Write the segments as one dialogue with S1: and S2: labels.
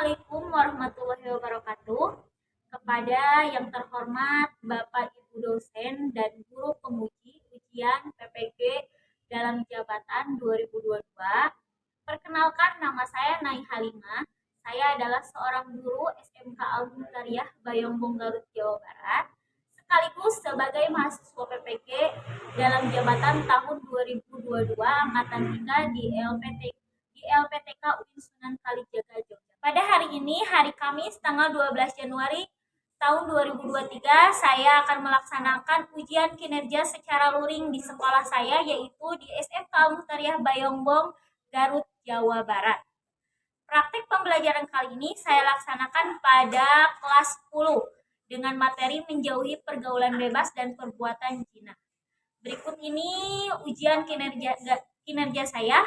S1: Assalamualaikum warahmatullahi wabarakatuh. Kepada yang terhormat Bapak Ibu dosen dan guru penguji ujian PPG dalam jabatan 2022. Perkenalkan, nama saya Nai Halimah. Saya adalah seorang guru SMK Al-Mutariyah Bayongbong, Garut, Jawa Barat, sekaligus sebagai mahasiswa PPG dalam jabatan tahun 2022 angkatan 3 di LPTK UIN Sunan Kalijaga, Jogja. Pada hari ini, hari Kamis, tanggal 12 Januari tahun 2023, saya akan melaksanakan ujian kinerja secara luring di sekolah saya, yaitu di SMK Al-Mutariyah Bayongbong, Garut, Jawa Barat. Praktik pembelajaran kali ini saya laksanakan pada kelas 10 dengan materi menjauhi pergaulan bebas dan perbuatan zina. Berikut ini ujian kinerja saya.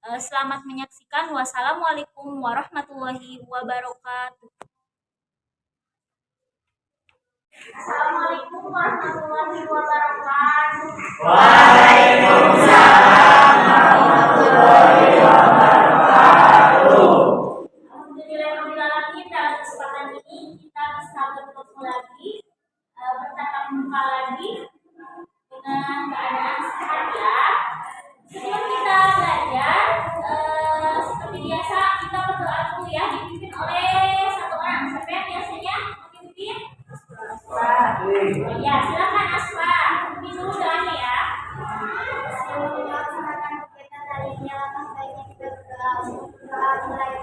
S1: Selamat menyaksikan. Wassalamualaikum warahmatullahi wabarakatuh. Assalamualaikum warahmatullahi wabarakatuh.
S2: Waalaikumsalam warahmatullahi wabarakatuh.
S1: Alhamdulillahirrahmanirrahim. Dalam kesempatan ini kita bisa bertemu lagi, bertatap muka lagi dengan keadaan sehat ya. Sebelum kita belajar, seperti biasa kita berdoa dulu ya, dipimpin oleh satu orang. Siapa yang biasanya memimpin? Ya, silakan Asma. Pimpin dulu doanya ya.
S3: Melaksanakan kegiatan hari ini, alangkah baiknya kita berdoa untuk mulai.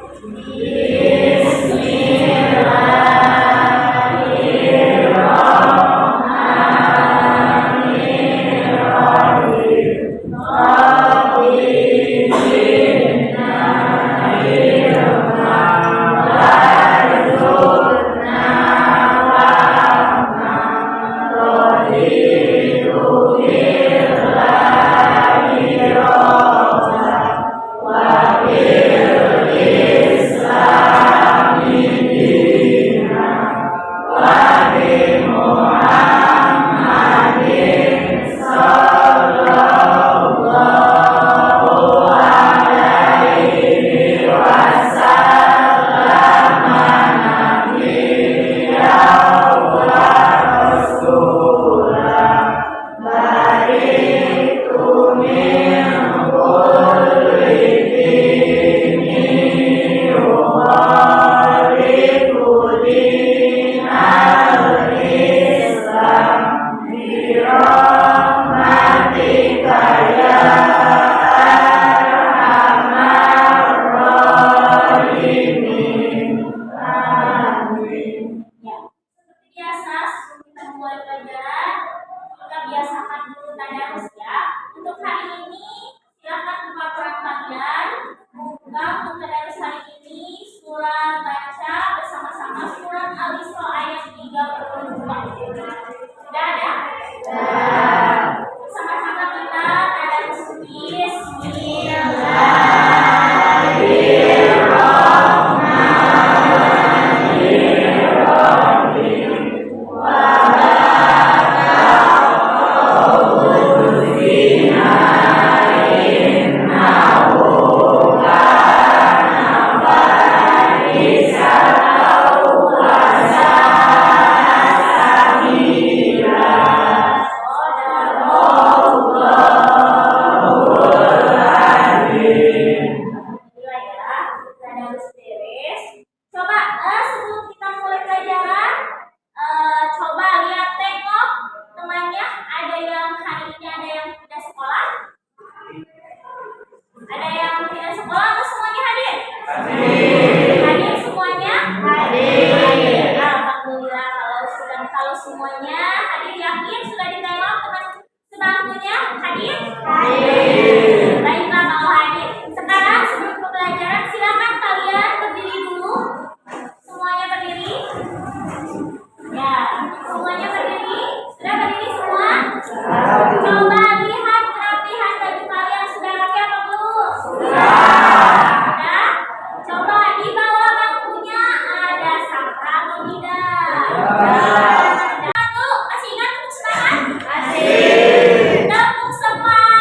S3: Masih ingat tepuk semangat? Masih. Tepuk semangat.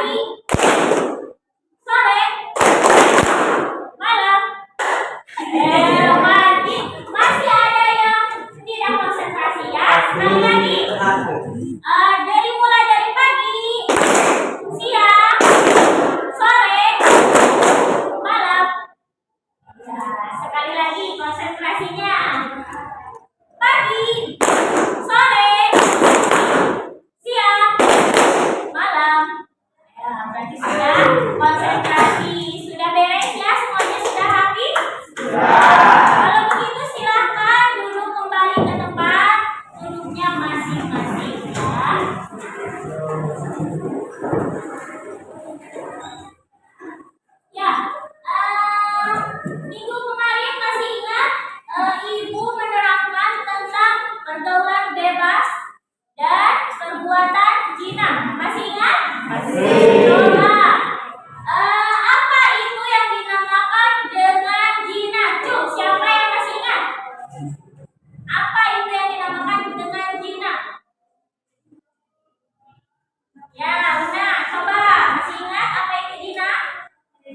S1: pagi, sore, malam. Mati. Masih ada yang tidak konsentrasi ya. Sekali lagi. Mulai dari pagi, siang, sore, malam. Sekali lagi konsentrasinya. Pagi, sore, siang, malam. Berarti sudah konsentrasi. Sudah beres ya? Semuanya sudah habis? Kalau begitu silahkan duduk kembali ke tempat duduknya masing-masing ya. Ya, minggu kemarin masih ingat Ibu menerangkan tentang pergaulan bebas dan perbuatan zina. Masih ingat? Coba, apa itu yang dinamakan dengan zina? Cuk, siapa yang masih ingat? Apa itu yang dinamakan dengan zina? Ya, Una, coba masih ingat apa itu zina? Ya,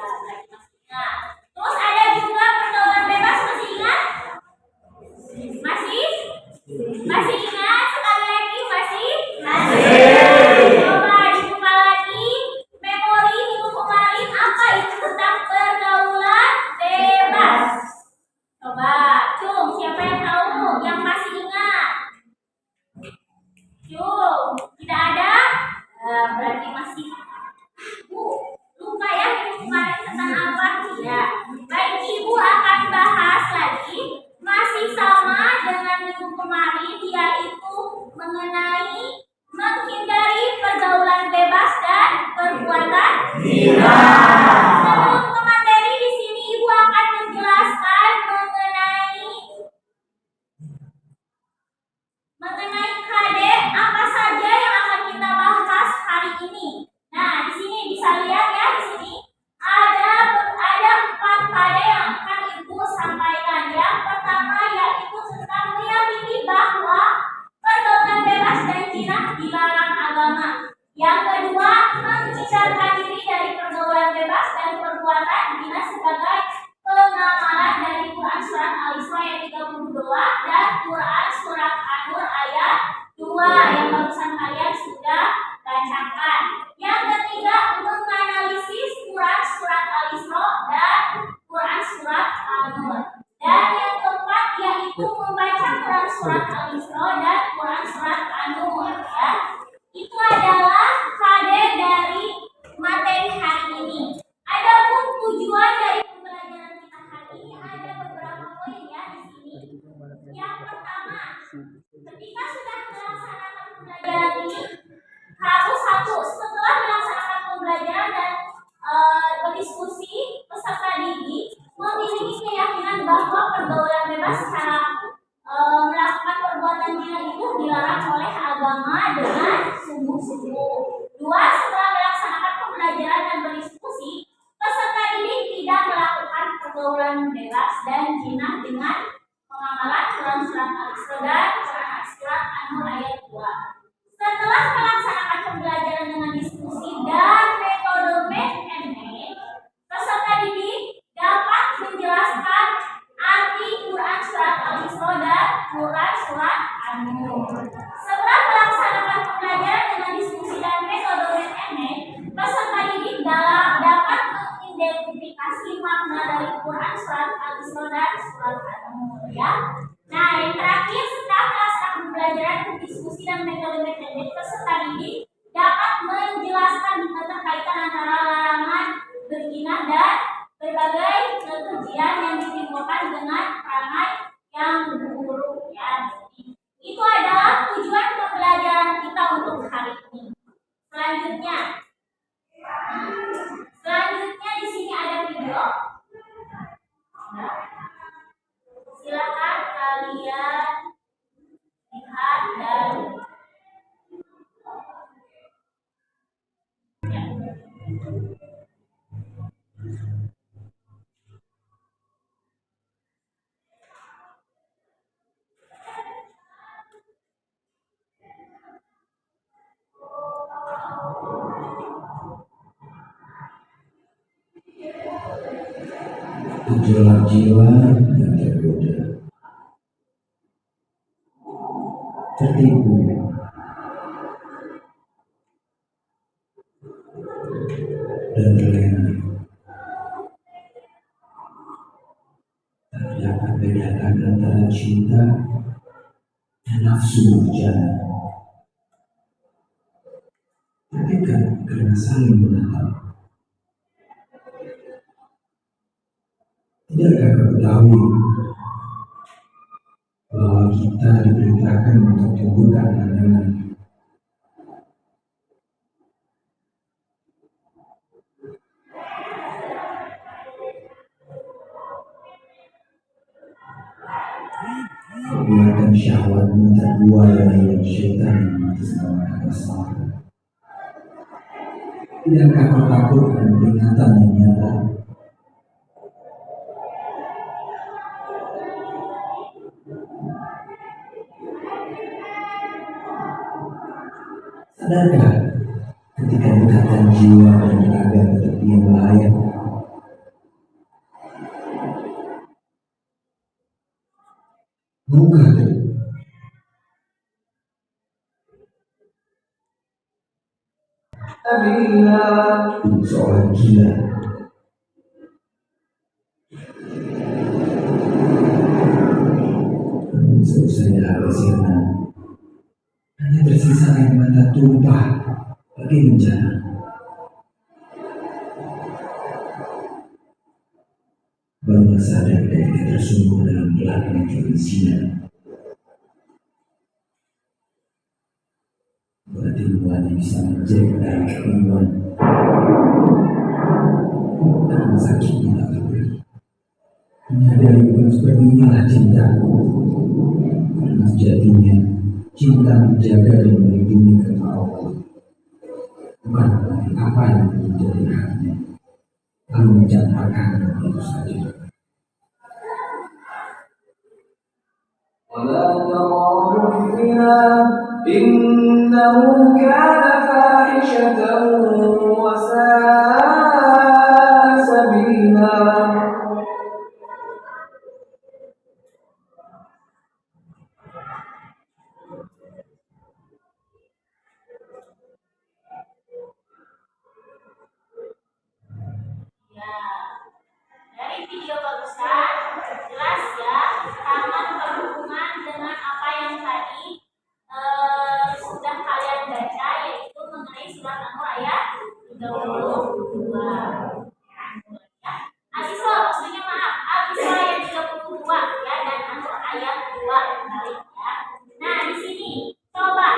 S1: berarti masih ingat. Terus ada juga pergaulan bebas, masih ingat? Masih? Masih ingat? Sekali lagi masih? Coba dibuka lagi memori minggu kemarin, apa itu tentang pergaulan bebas? Coba, Cung, siapa yang tahu? Yang masih ingat? Cung, tidak ada? Berarti masih lupa ya minggu kemarin tentang apa? Ya, baik, Ibu akan bahas lagi masih sama dengan minggu kemarin, yaitu mengenai menghindari pergaulan bebas dan perbuatan zina. Sebelum ke materi di sini, Ibu akan menjelaskan mengenai KD apa saja yang akan kita bahas hari ini. Nah, di sini bisa lihat ya, di sini ada 4 KD yang akan Ibu sampaikan. Yang pertama yaitu tentang meyakini bahwa pergaulan bebas dan zina dilarang agama. Yang kedua, menghindarkan diri dari pergaulan bebas dan perbuatan zina sebagai pengamalan dari Quran surat Al-Isra ayat 32 dan Quran surat An-Nur ayat 2 yang barusan kalian sudah bacakan. Yang ketiga, menganalisis Quran surat Al-Isra dan Quran surat An-Nur. Dan yang keempat yaitu membaca Quran surat Al-Isra dan Quran surat An-Nur ya. Itu adalah KD dari materi hari ini. Adapun tujuan dari pembelajaran kita hari ini ada beberapa poin ya di sini. Yang pertama, ketika sudah melaksanakan pembelajaran ini, harus setelah melaksanakan pembelajaran dan berdiskusi, peserta didik memiliki keyakinan bahwa pergaulan bebas secara melakukan perbuatan zina itu dilarang oleh agama dengan sungguh-sungguh. 2. Setelah melaksanakan pembelajaran dan berdiskusi, peserta didik tidak melakukan pergaulan bebas dan zina dengan pengamalan Quran surat Al-Isra dan Quran surat An-Nur ayat 2. Setelah melaksanakan pembelajaran dengan diskusi dan metode make, peserta didik dapat menjelaskan arti Quran surat Al-Isra dan Quran surat An-Nur. Setelah melaksanakan pembelajaran dengan diskusi dan metode make, peserta didik dapat mengidentifikasi makna dari Quran surat Al-Isra dan surat An-Nur ya. Nah, yang terakhir, setelah melaksanakan pembelajaran, diskusi dan metode make, peserta didik dapat menjelaskan keterkaitan antara larangan berzina dan berbagai kekejian yang ditimbulkan dengan perangai yang buruk ya. Itu adalah tujuan pembelajaran kita untuk hari ini. Selanjutnya di sini ada video. Silakan kalian lihat dan
S2: gejolak jiwa yang tergoda, tertipu, dan terlena. Tak dapat bedakan antara cinta dan nafsu berjalan. Tertekan karena saling menatap. Tidakkah kau ketahui bahwa kita diperintahkan untuk tundukkan pandangan? Perbuatan syahwatmu terbuai dari syaitan yang mengatasnamakan masalah. Tidakkah kau takut dengan peringatan yang nyata? Sadarkah ketika dekatkan jiwa dan raga ke tepian bahaya? Maukah kau? Seorang gila. Seusai habis sirna, hanya tersisa air mata tumpah bagi bencana. Barulah sadar ketika tersungkur dalam gelapnya kebisinan. Pertemuan yang bisa menjadi dari kebingungan karena sakitnya tak terberi. Menyadari bukan sepertinya cinta, karena sejatinya cinta menjaga dan melindungi kata Allah, bukan apa yang menjadi haknya, lalu mencampakkan itu saja.
S4: ولا تقربوا الزنا إنه كان فاحشة وساء سبيلا.
S1: Dari video barusan jelas ya, karena berhubungan dengan apa yang tadi sudah kalian baca, yaitu mengenai surat An-Nur ayat 32. Ya. Al-Isra maksudnya maaf, Al-Isra ayat 32 ya, dan An-Nur ayat 2 kali ya. Nah, di sini coba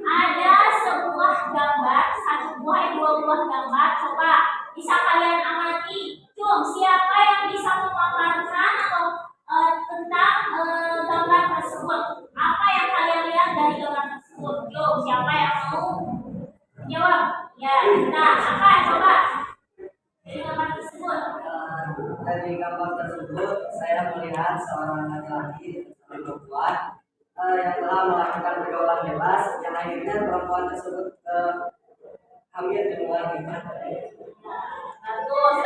S1: ada sebuah gambar, dua buah gambar, coba bisa kalian amati. Siapa yang bisa memaparkan atau tentang gambar tersebut? Apa yang kalian lihat dari gambar tersebut? Siapa yang mau jawab? Ya, kita apa? Coba dari gambar tersebut.
S5: Dari gambar tersebut saya melihat seorang laki-laki dan perempuan yang telah melakukan pergaulan bebas, yang akhirnya perempuan tersebut hamil di luar nikah.
S1: Bagus.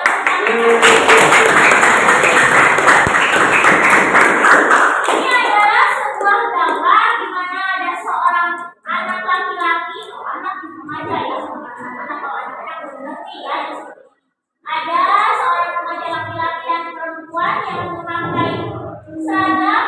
S1: Ini adalah sebuah gambar di mana ada seorang anak laki-laki, anak remaja ya, anak belum ngerti ya. Ada seorang remaja laki-laki dan perempuan yang memakai seragam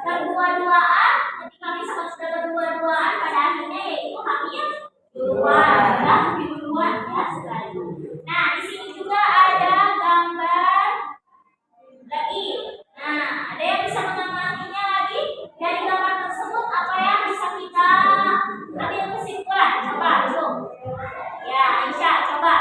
S1: berdua-duaan. Ketika misalkan sudah berdua-duaan, pada akhirnya yaitu hamil duluan ya sekali. Nah, di sini juga ada gambar lagi. Nah, ada yang bisa mengamatinya lagi dari gambar tersebut, apa yang bisa kita ambil kesimpulan? Coba dulu. Ya, Aisyah, coba.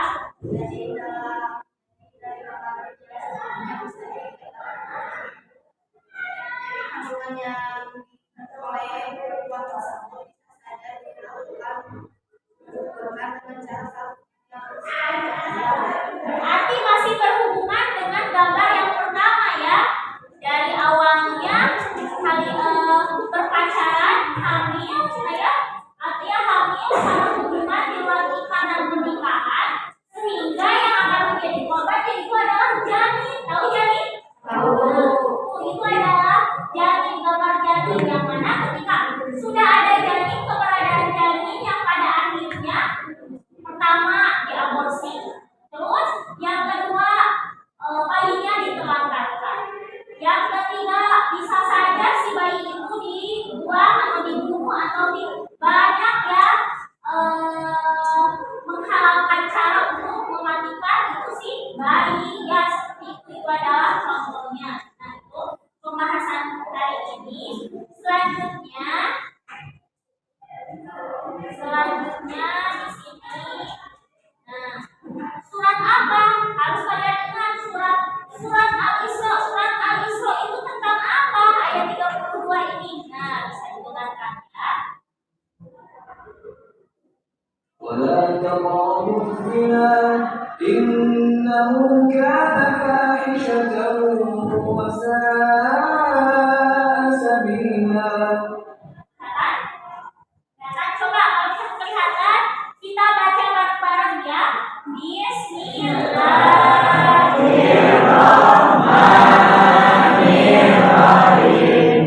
S4: إنه كان فاحشة وساء سبيلا.
S1: Kelihatan? Coba kalau bisa kelihatan, kita baca bareng-bareng ya. Bismillahirrahmanirrahim.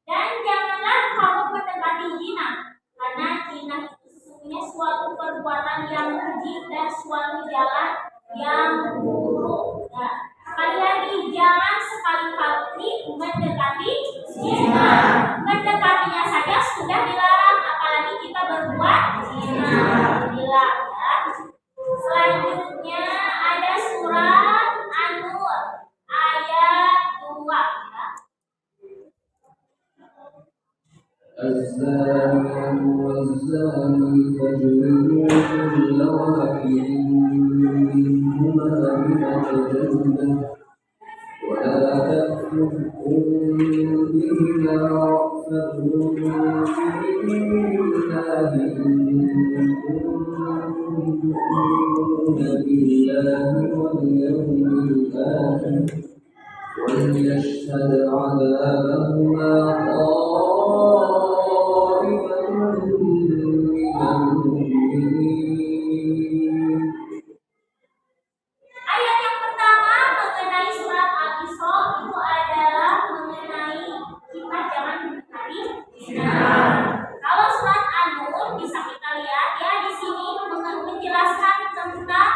S1: Dan janganlah kamu mendekati zina, karena zina itu sesungguhnya suatu perbuatan yang keji dan suatu jalan yang buruk. Nah, sekali lagi, jangan sekali-kali mendekati zina. Mendekatinya saja sudah dilarang, apalagi kita berbuat zina. Dilarang. Ya. Selanjutnya ada surat An-Nur ayat 2 ya.
S2: الزانية والزاني فاجلدوا كل واحد منهما مئة جلدة ولا تأخذكم بهما رأفة في دين الله إن كنتم تؤمنون بالله واليوم الآخر وليشهد عذابهما طائفة من المؤمنين.
S1: Ayat yang pertama mengenai surat Al-Isra itu adalah mengenai kita jangan mendekati zina. Kalau surat An-Nur bisa kita lihat ya di sini menjelaskan tentang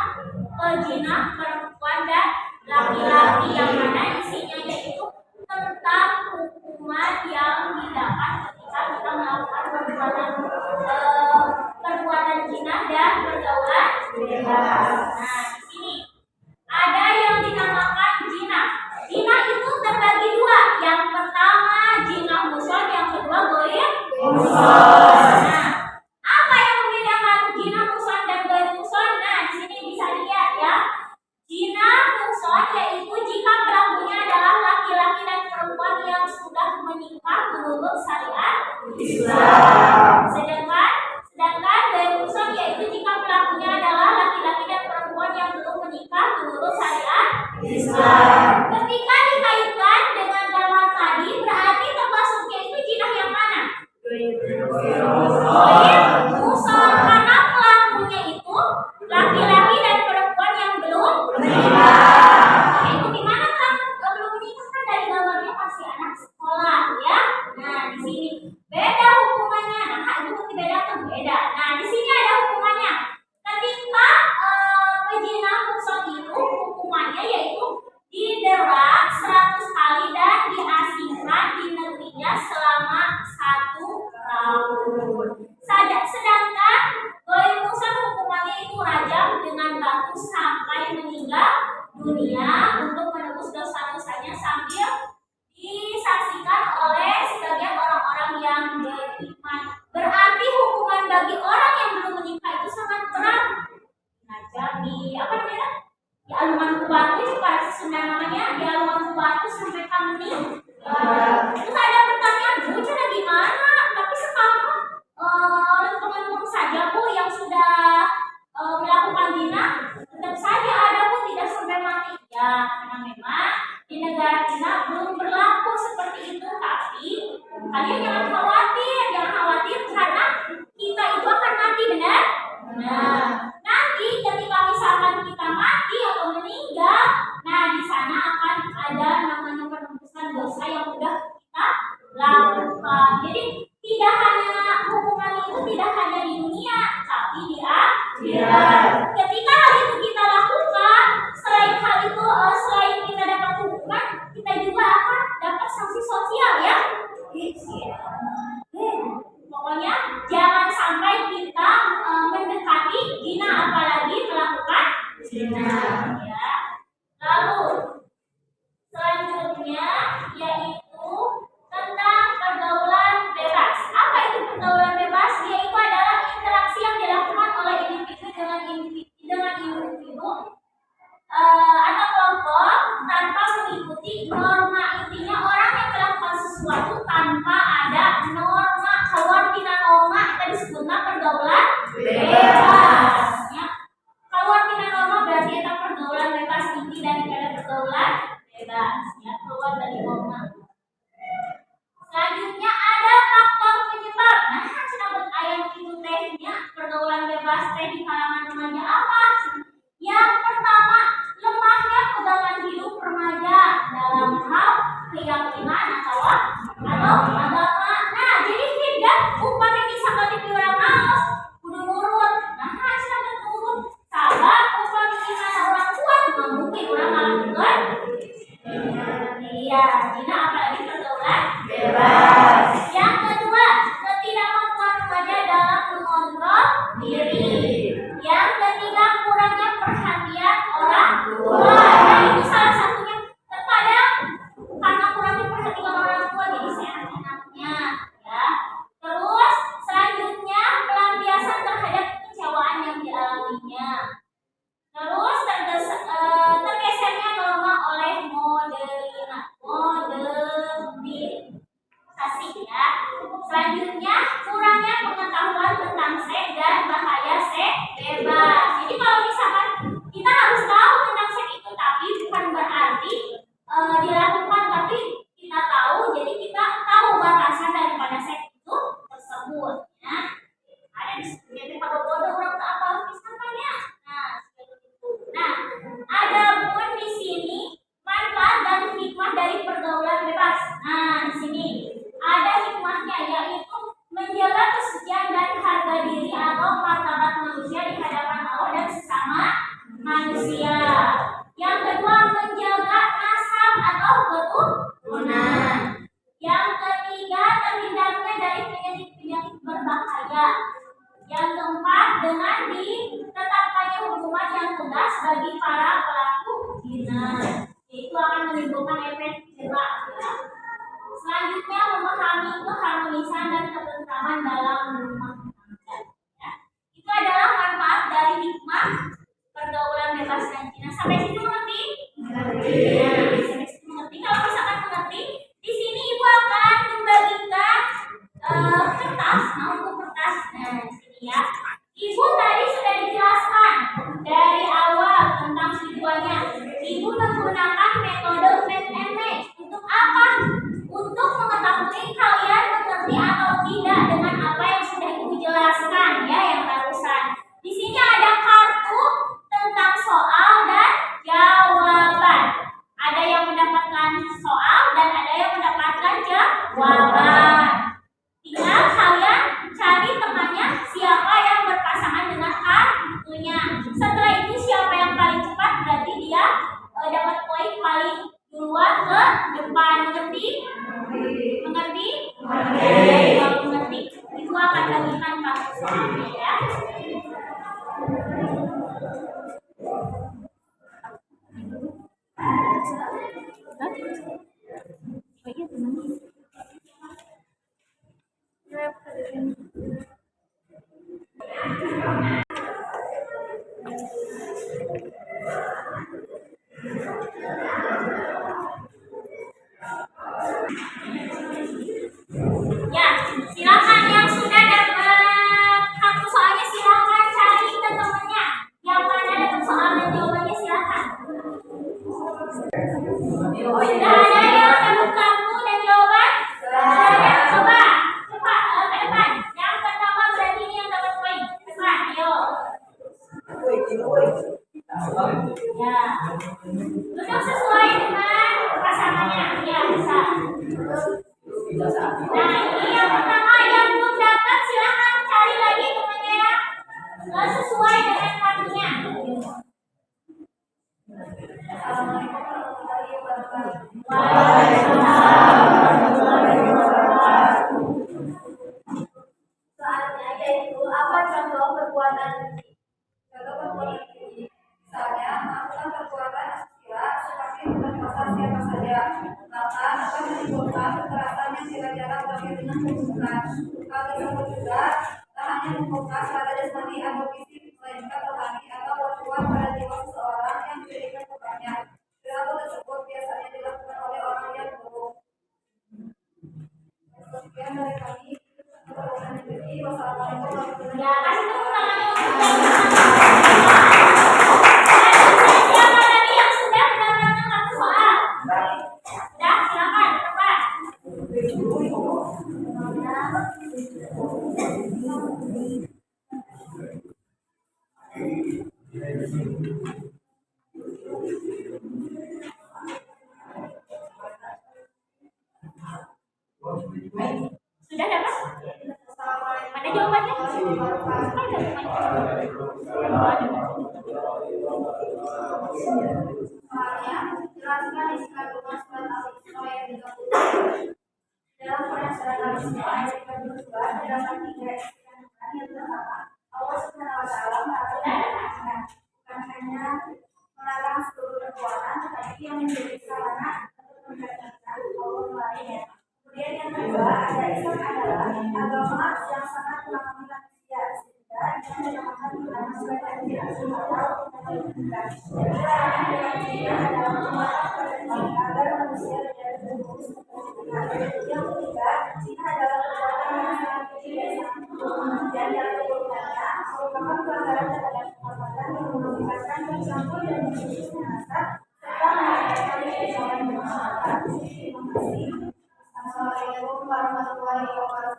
S1: zina perempuan dan laki-laki yang mana isinya yaitu tentang hukuman yang didapat ketika kita melakukan perbuatan zina dan pergaulan bebas. Nah, di sini ada yang dinamakan zina. Zina itu terbagi dua. Yang pertama zina muhsan, yang kedua ghair muhsan. Nah, apa yang membedakan zina muhsan dan ghair muhsan? Nah, di sini bisa dilihat ya. Zina muhsan yaitu jika pelakunya adalah laki-laki dan perempuan yang sudah menikah menurut syariat Islam. Sedangkan ghair muhsan yaitu jika pelakunya adalah laki-laki dan perempuan yang belum menikah menurut syariat Islam. Ketika dikaitkan dengan dalam tadi berarti termasuknya itu zina yang mana? Ghair muhsan, karena pelakunya itu laki-laki dan perempuan yang belum menikah. Itu gimana kan? Belum menikah kan dari gambarnya pasti anak sekolah ya. Nah, di sini beda hukumannya. Nah, itu dibedakan beda. Nah, di sini ada hukumannya. Ketika pezina muhsan itu hukumannya yaitu didera 100 kali dan diasingkan di negerinya selama 1 tahun. Sedangkan ghair muhsan hukumannya itu rajam dengan batu sampai meninggal dunia untuk menebus dosa-dosanya sambil disaksikan oleh sebagian orang-orang yang beriman. Berarti hukuman bagi orang yang belum menikah itu sangat berat. Rajam di apa namanya? Di alungan batu itu pada Sunda namanya di alungan batu sampai kami. Terus ada pertanyaan, Bu, cara gimana? Tapi sekarang teman-teman saja Bu yang sudah melakukan zina tetap saja ada Bu tidak sampai mati. Ya, karena memang di negara kita belum berlaku seperti itu. Tapi kalian jangan khawatir karena kita itu akan mati, benar? Nah, nanti ketika misalkan kita mati atau meninggal, nah di sana akan ada namanya penembusan dosa yang sudah kita lakukan. Jadi tidak hanya hukuman itu tidak hanya di dunia, tapi di akhirat. Ketika hal itu kita lakukan, selain kita dapat hukuman, kita juga akan dapat sanksi sosial ya. norma intinya orang yang melakukan sesuatu tanpa ada norma. Keluar tina norma kita disebutnya pergaulan bebas. Ya. Keluar tina norma berarti kita pergaulan bebas, inti dari kata pergaulan bebas. Ya, keluar dari norma. Selanjutnya ada faktor penyebab. Nah, cenah ayam itu tehnya pergaulan bebas teh di kalangan remaja apa? Yang pertama, lemahnya pegangan hidup remaja dalam hal keyakinan atau agama. Nah, jadi tidak upami misalkan di orang maos kudu nurut. Nah, cenah nurut sabar upami gimana orang kuat mungkin orang ngalakukeun. Iya, dina apalagi pergaulan bebas. Yang kedua, ketidakmampuan remaja dalam mengontrol diri. Yang ketiga, kurangnya perhatian orang tua. Nah, itu salah satunya. Terkadang karena kurangnya perhatian orang tua jadi seenak-enaknya, ya. Terus selanjutnya pelampiasan terhadap kekecewaan yang dialaminya. Terus tergesernya norma oleh modernisasi, ya. Selanjutnya kurangnya pengetahuan tentang seks dan bahaya seks bebas. Jadi kalau misalkan kita harus tahu tentang seks itu, tapi bukan berarti dilakukan, tapi kita tahu, jadi kita tahu batasan daripada seks itu tersebut. Ya. Ada di jadi kalau bodoh orang tak apa misalkan ya. Nah, seperti itu. Nah, ada pun di sini manfaat dan hikmah dari pergaulan bebas. Nah, di sini ada hikmahnya, yaitu menjaga kesucian dan harga diri atau martabat manusia di hadapan Allah dan sesama manusia. Yang kedua, menjaga nasab atau keturunan. Yang ketiga, terhindarnya dari penyakit-penyakit berbahaya. Yang keempat, dengan ditetapkannya hukuman yang tegas bagi para pelaku zina, yaitu akan menimbulkan efek jerak. Ya. Selanjutnya, memahami keharmonisan dan ketentraman dalam rumah tangga. Ya. Itu adalah manfaat dari hikmah pergaulan bebas dan zina. Sampai situ mengerti? Mengerti. Ya, sampai situ mengerti. Kalau misalkan mengerti, di sini ibu akan membagikan kertas, buku kertas. Nah, di sini ya. Ibu tadi sudah dijelaskan dari awal tentang tujuannya. Ibu menggunakan metode math and match. Untuk apa? Untuk mengetahui kalian mengerti atau tidak dengan apa yang sudah ibu jelaskan, ya, yang barusan. Di sini ada kartu tentang soal dan jawaban. Ada yang mendapatkan soal dan ada yang mendapatkan jawaban. Tinggal kalian cari temannya siapa yang berpasangan dengan kartunya. Setelah itu siapa yang paling cepat berarti dia dapat poin paling duluan ke depan. Mengerti? Mengerti? Kalau mengerti, itu akan bagikan kartu soalnya, ya. Ya, silakan yang sudah dapat kartu soalnya silakan cari ke temannya. Yang mana dapat soal dan jawabannya silakan. Sudah ada yang dapat kartu dan jawaban? Sudah ada. Coba ke depan. Yang pertama berarti ini yang dapat poin. Depan, ayo. Ya, duduk sesuai dengan pasangannya. Ya, bisa. Nah, ini yang pertama yang belum dapat silakan cari lagi temannya yang sesuai dengan kartunya.
S3: Soalnya yaitu apa contoh perbuatan keji? Contoh perbuatan keji, misalnya melakukan perbuatan asusila seperti memperkosa siapa saja, maka akan menimbulkan kekerasan yang tidak jarang berakhir dengan pembunuhan. Hal tersebut juga tak hanya membuka secara jasmani atau fisik, melainkan rohani atau berbuat pada jiwa seseorang yang dijadikan korbannya. Perilaku tersebut biasanya dilakukan Soalnya, jelaskan isi kandungan surat Al-Isra ayat 30. Dalam penasaran Al-Isra ayat 32 terdapat 3 isi kandungan yang pertama, Allah Subhanahu wa Ta'ala melarang bukan hanya melarang seluruh perbuatan, tetapi yang menjadi sarana untuk menggantikan Allah melarangnya. Kemudian yang kedua, ada Islam adalah agama yang sangat mengamalkan manusia, sehingga yang mengamalkan agama sebagai ajaran atau mengamalkan. Jadi larangan yang ketiga adalah melarang kepada agar manusia tidak terjerumus ke kesyirikan. Yang ketiga, zina adalah perbuatan yang sangat kecil dan sangat buruk, dan yang keduanya merupakan pelanggaran terhadap kehormatan yang mengakibatkan tercampur dan memutuskan nasab serta mengakibatkan persoalan bermasyarakat. Terima kasih. Assalamualaikum warahmatullahi wabarakatuh.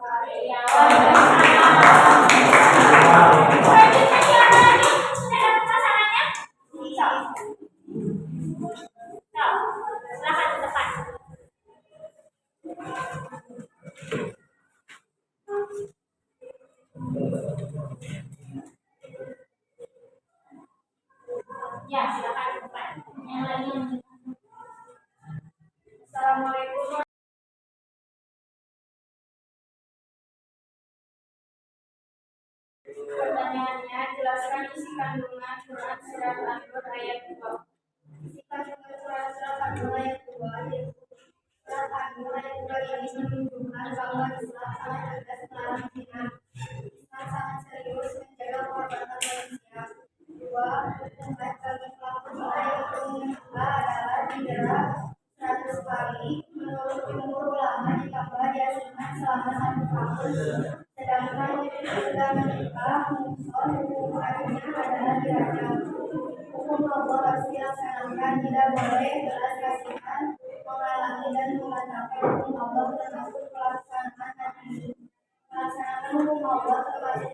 S1: Silakan ke depan. Ya, silakan ke depan. Yang lagi.
S3: Assalamualaikum. Pertanyaannya, jelaskan isi kandungan surat Al-Nur ayat 2. Isi kandungan surat Al-Nur ayat 2 yaitu surat Al-Nur ayat 2 ini menunjukkan bahwa Islam sangat tegas melarang zina. Islam sangat serius menjaga kehormatan manusia. 2. Hukuman bagi pelaku zina yang kedua adalah didera 100 kali. Menurut jumhur ulama ditambah diasingkan selama 1 tahun. Sedangkan sudah menikah, hukumannya adalah dirajam. Hukum Allah harus dilaksanakan, tidak boleh belas kasihan, menghalangi dan membatalkan hukum Allah termasuk pelaksanaan hati. Melaksanakan hukum Allah termasuk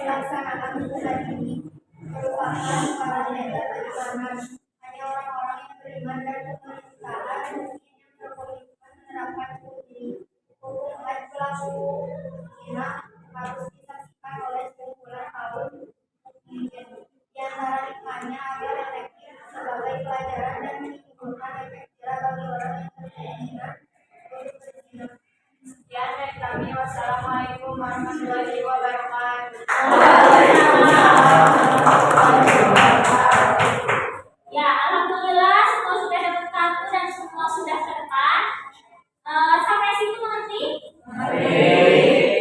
S3: pelaksanaan hukum ini merupakan para legal beriman. Hanya orang-orang yang beriman dan pemerintahan mungkin yang berkomitmen menerapkan hukum ini. Hukum pelaku zina harus disaksikan oleh sekumpulan kaum mukminin. Di antara hikmahnya agar efektif sebagai pelajaran dan menimbulkan efek jerah bagi orang yang berzina. Sekian dari kami. Wassalamualaikum warahmatullahi wabarakatuh.
S1: Ya, alhamdulillah semua sudah dapat kartu dan semua sudah ke depan. Sampai situ mengerti?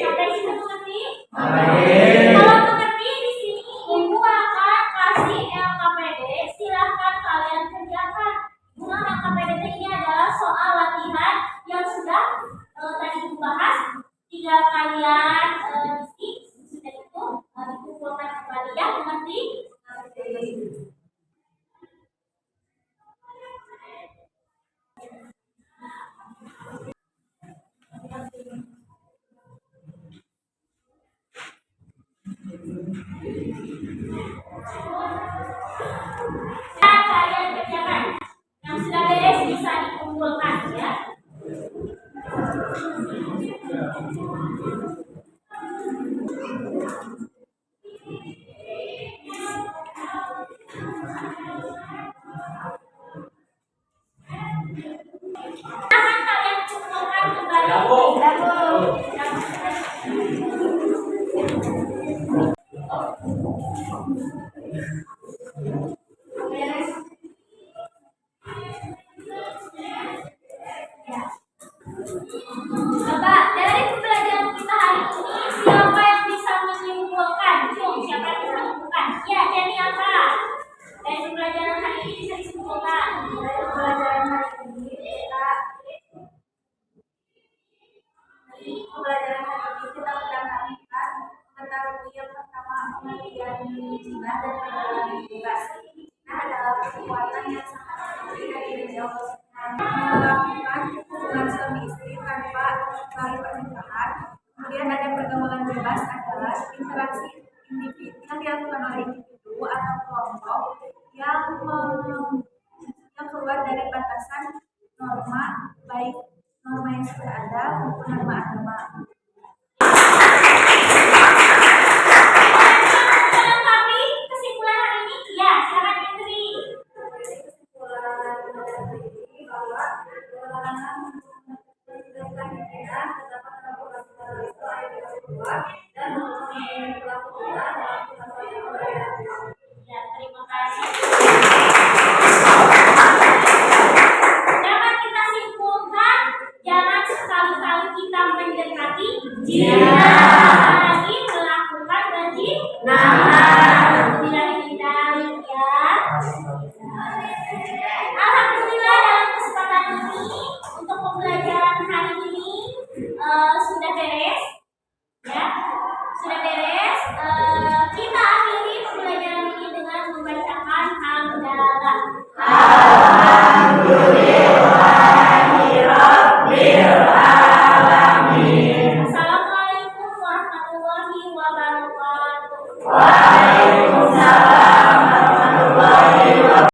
S1: Sampai situ mengerti? Kalau mengerti di sini Ibu akan kasih LKPD, silahkan kalian kerjakan. Guna LKPD ini adalah soal latihan yang sudah tadi dibahas. Tinggal kalian isi, sudah itu dikumpulkan kembali ya, mengerti? Kalian kerjakan. Yang sudah beres bisa dikumpulkan ya. Akan kalian kumpulkan kembali. Coba dari pembelajaran kita hari ini siapa yang bisa menyimpulkan? Siapa yang bisa menyimpulkan? Ya, jadi apa? Dari pembelajaran hari ini bisa disimpulkan.
S3: Dari pembelajaran hari ini kita mendapatkan mengetahui yang pertama pengertian zina dan pergaulan bebas. Zina adalah perbuatan yang sangat mengerikan dari Allah melakukan hubungan suami istri tanpa melalui pernikahan. Kemudian ada pergaulan bebas adalah interaksi individu yang dilakukan oleh individu atau kelompok yang keluar dari batasan norma, baik norma yang sudah ada maupun norma agama.
S1: warahmatullahi wabarakatuh.
S6: Waalaikumsalam warahmatullahi wabarakatuh.